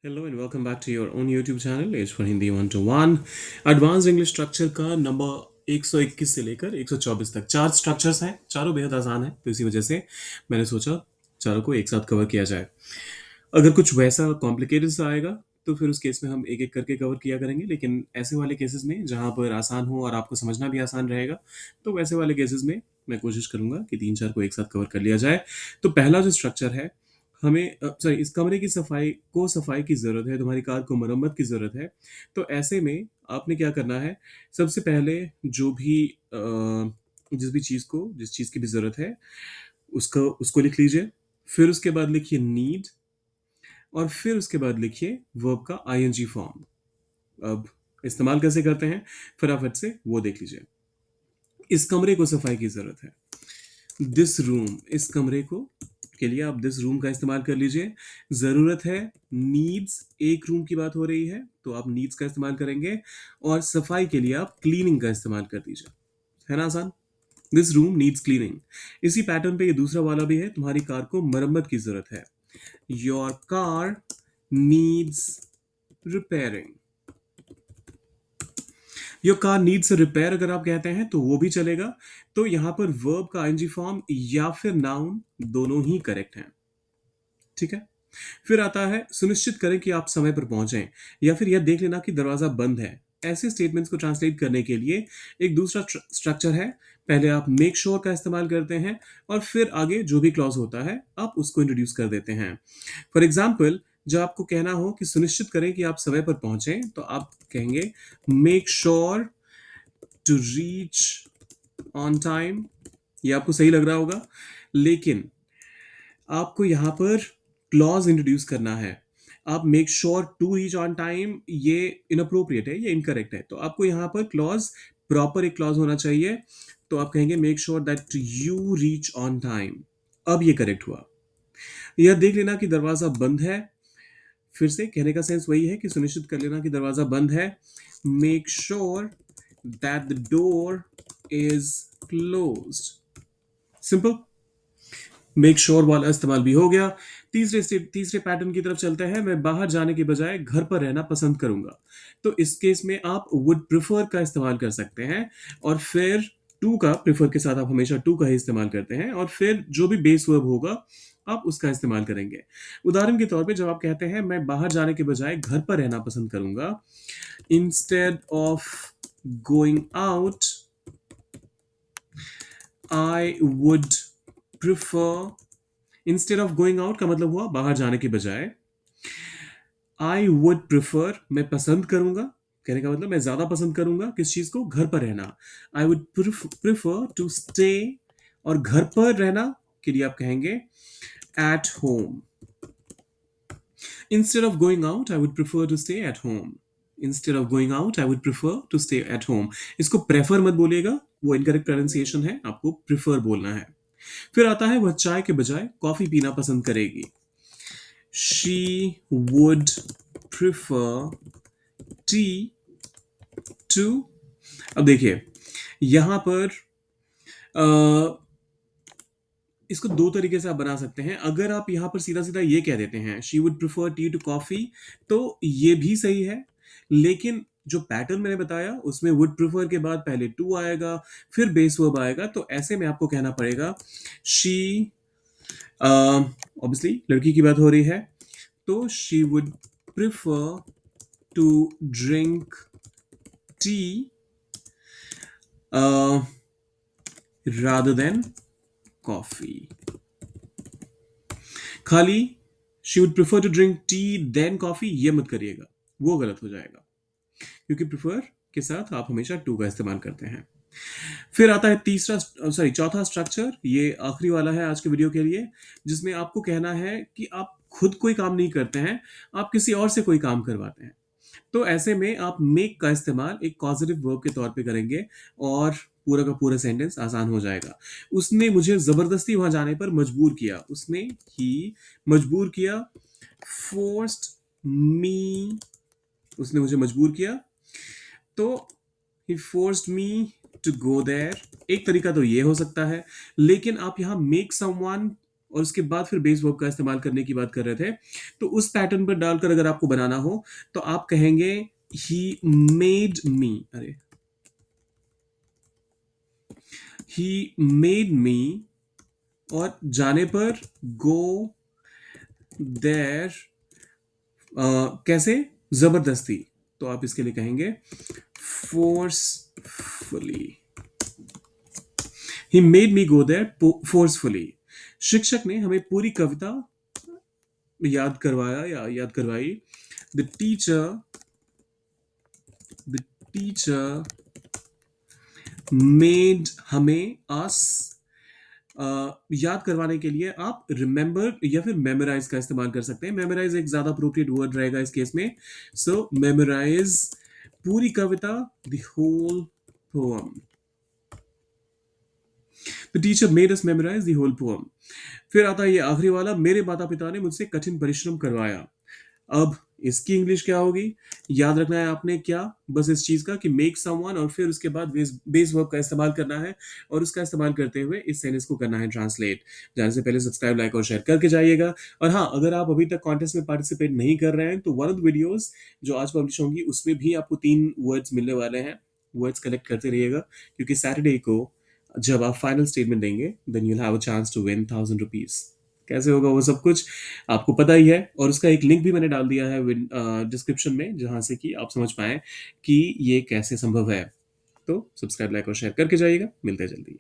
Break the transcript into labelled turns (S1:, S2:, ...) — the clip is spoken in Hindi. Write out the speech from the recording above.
S1: Hello and welcome back to your own YouTube channel age for Hindi 1 to 1 advance English structure का नंबर 121 से लेकर 124 तक चार स्ट्रक्चर्स हैं। चारों बेहद आसान है, तो इसी वजह से मैंने सोचा चारों को एक साथ कवर किया जाए। अगर कुछ वैसा कॉम्प्लिकेटेड सा आएगा तो फिर उस केस में हम एक एक करके कवर किया करेंगे, लेकिन ऐसे वाले केसेस में जहाँ पर आसान हो और आपको समझना भी आसान रहेगा, तो वैसे वाले केसेस में मैं कोशिश करूंगा कि तीन चार को एक साथ कवर कर लिया जाए। तो पहला जो स्ट्रक्चर है, हमें सॉरी इस कमरे की सफाई की ज़रूरत है, तुम्हारी कार को मरम्मत की ज़रूरत है। तो ऐसे में आपने क्या करना है, सबसे पहले जो भी जिस चीज़ की भी ज़रूरत है उसको उसको लिख लीजिए। फिर उसके बाद लिखिए नीड, और फिर उसके बाद लिखिए वर्ब का आईएनजी फॉर्म। अब इस्तेमाल कैसे करते हैं, फटाफट से वो देख लीजिए। इस कमरे को सफाई की ज़रूरत है। दिस रूम, इस कमरे को के लिए आप दिस रूम का इस्तेमाल कर लीजिए। ज़रूरत है, नीड्स, एक रूम की बात हो रही है तो आप नीड्स का इस्तेमाल करेंगे, और सफाई के लिए आप क्लीनिंग का इस्तेमाल कर दीजिए। है ना आसान? This room needs cleaning. इसी पैटर्न पे ये दूसरा वाला भी है, तुम्हारी कार को मरम्मत की ज़रूरत है। Your car needs repairing. Your car needs repair अगर आप कहते हैं तो वो भी चलेगा। तो यहां पर वर्ब का आईएनजी फॉर्म या फिर नाउन दोनों ही करेक्ट हैं। ठीक है। फिर आता है सुनिश्चित करें कि आप समय पर पहुंचें, या फिर यह देख लेना कि दरवाजा बंद है। ऐसे स्टेटमेंट्स को ट्रांसलेट करने के लिए एक दूसरा स्ट्रक्चर है। पहले आप मेक श्योर का इस्तेमाल करते हैं, और फिर आगे जो भी क्लॉज होता है आप उसको इंट्रोड्यूस कर देते हैं। फॉर एग्जाम्पल, जब आपको कहना हो कि सुनिश्चित करें कि आप समय पर पहुंचें, तो आप कहेंगे make sure to reach on time. ये आपको सही लग रहा होगा, लेकिन आपको यहाँ पर क्लॉज इंट्रोड्यूस करना है। आप make sure to reach on time, ये इनअप्रोप्रिएट है, ये इनकरेक्ट है। तो आपको यहाँ पर क्लॉज, प्रॉपर एक क्लॉज होना चाहिए। तो आप कहेंगे make sure that you reach on time. अब ये करेक्ट हुआ। यह देख लेना कि दरवाजा बंद है। फिर से कहने का सेंस वही है कि सुनिश्चित कर लेना कि दरवाजा बंद है। Make sure that the door is closed. Simple. Make sure वाला इस्तेमाल भी हो गया। तीसरे पैटर्न की तरफ चलते हैं। मैं बाहर जाने के बजाय घर पर रहना पसंद करूंगा। तो इस केस में आप वुड प्रिफर का इस्तेमाल कर सकते हैं, और फिर टू का, प्रिफर के साथ आप हमेशा टू का ही इस्तेमाल करते हैं, और फिर जो भी बेस वर्ब होगा आप उसका इस्तेमाल करेंगे। उदाहरण के तौर पे जब आप कहते हैं मैं बाहर जाने के बजाय घर पर रहना पसंद करूंगा, instead of going out I would prefer. Instead of going out का मतलब हुआ बाहर जाने के बजाय। आई वुड प्रिफर, मैं पसंद करूंगा, कहने का मतलब मैं ज्यादा पसंद करूंगा किस चीज को, घर पर रहना। I would prefer to stay, और घर पर रहना के लिए आप कहेंगे at home. Instead of going out I would prefer to stay at home. Instead of going out I would prefer to stay at home. इसको प्रेफर मत बोलिएगा, वो इनकरेक्ट प्रोनाउंसिएशन है, आपको प्रिफर बोलना है। फिर आता है वह चाय के बजाय कॉफी पीना पसंद करेगी। She would prefer tea to। अब देखिए यहां पर अ, इसको दो तरीके से आप बना सकते हैं। अगर आप यहां पर सीधा सीधा ये कह देते हैं she would prefer tea to coffee, तो ये भी सही है। लेकिन जो पैटर्न मैंने बताया उसमें वुड प्रिफर के बाद पहले टू आएगा, फिर बेस वर्ब आएगा। तो ऐसे में आपको कहना पड़ेगा शी, ऑब्वियसली लड़की की बात हो रही है, तो she would prefer to drink tea uh, rather than coffee। खाली she would prefer to drink tea then coffee ये मत करिएगा, वो गलत हो जाएगा, क्योंकि prefer के साथ आप हमेशा to का इस्तेमाल करते हैं। फिर आता है चौथा स्ट्रक्चर, ये आखिरी वाला है आज के वीडियो के लिए, जिसमें आपको कहना है कि आप खुद कोई काम नहीं करते हैं, आप किसी और से कोई काम करवाते हैं। तो ऐसे में आप मेक का इस्तेमाल एक कॉजेटिव वर्ब के तौर पे करेंगे, और पूरा का पूरा सेंटेंस आसान हो जाएगा। उसने मुझे जबरदस्ती वहां जाने पर मजबूर किया। उसने ही मजबूर किया। फोर्स्ड मी, उसने मुझे मजबूर किया। तो he forced me to go there. एक तरीका तो ये हो सकता है, लेकिन आप यहां मेक समवन और उसके बाद फिर बेस वर्ब का इस्तेमाल करने की बात कर रहे थे, तो उस पैटर्न पर डालकर अगर आपको बनाना हो तो आप कहेंगे ही मेड मी, अरे ही मेड मी, और जाने पर गो देर, कैसे, जबरदस्ती, तो आप इसके लिए कहेंगे forcefully. He made me go there forcefully. शिक्षक ने हमें पूरी कविता याद करवाया या याद करवाई। The teacher the teacher made हमें अस, याद करवाने के लिए आप रिमेंबर या फिर मेमोराइज का इस्तेमाल कर सकते हैं। मेमोराइज एक ज्यादा अप्रोप्रिएट वर्ड रहेगा इस केस में। सो मेमोराइज पूरी कविता, the whole poem. The teacher made us memorise the whole poem. फिर आता है ये आखिरी वाला, मेरे माता पिता ने मुझसे कठिन परिश्रम करवाया। अब इसकी इंग्लिश क्या होगी? याद रखना है आपने क्या, बस इस चीज का कि मेक समवन और फिर उसके बाद बेस वर्ब का इस्तेमाल करना है, और उसका इस्तेमाल करते हुए इस सेंटेंस को करना है ट्रांसलेट। जाने से पहले सब्सक्राइब, लाइक और शेयर करके जाइएगा। और हाँ, अगर आप अभी तक कॉन्टेस्ट में पार्टिसिपेट नहीं कर रहे हैं तो वन ऑफ द वीडियोस जो आज पब्लिश होंगी उसमें भी आपको 3 वर्ड्स मिलने वाले हैं। वर्ड्स कलेक्ट करते रहिएगा, क्योंकि सैटरडे को जब आप फाइनल स्टेटमेंट देंगे then you'll have a chance to win 1000 rupees. कैसे होगा वो सब कुछ आपको पता ही है, और उसका एक लिंक भी मैंने डाल दिया है डिस्क्रिप्शन में, जहां से कि आप समझ पाए कि ये कैसे संभव है। तो सब्सक्राइब, लाइक और शेयर करके जाइएगा। मिलते हैं जल्दी।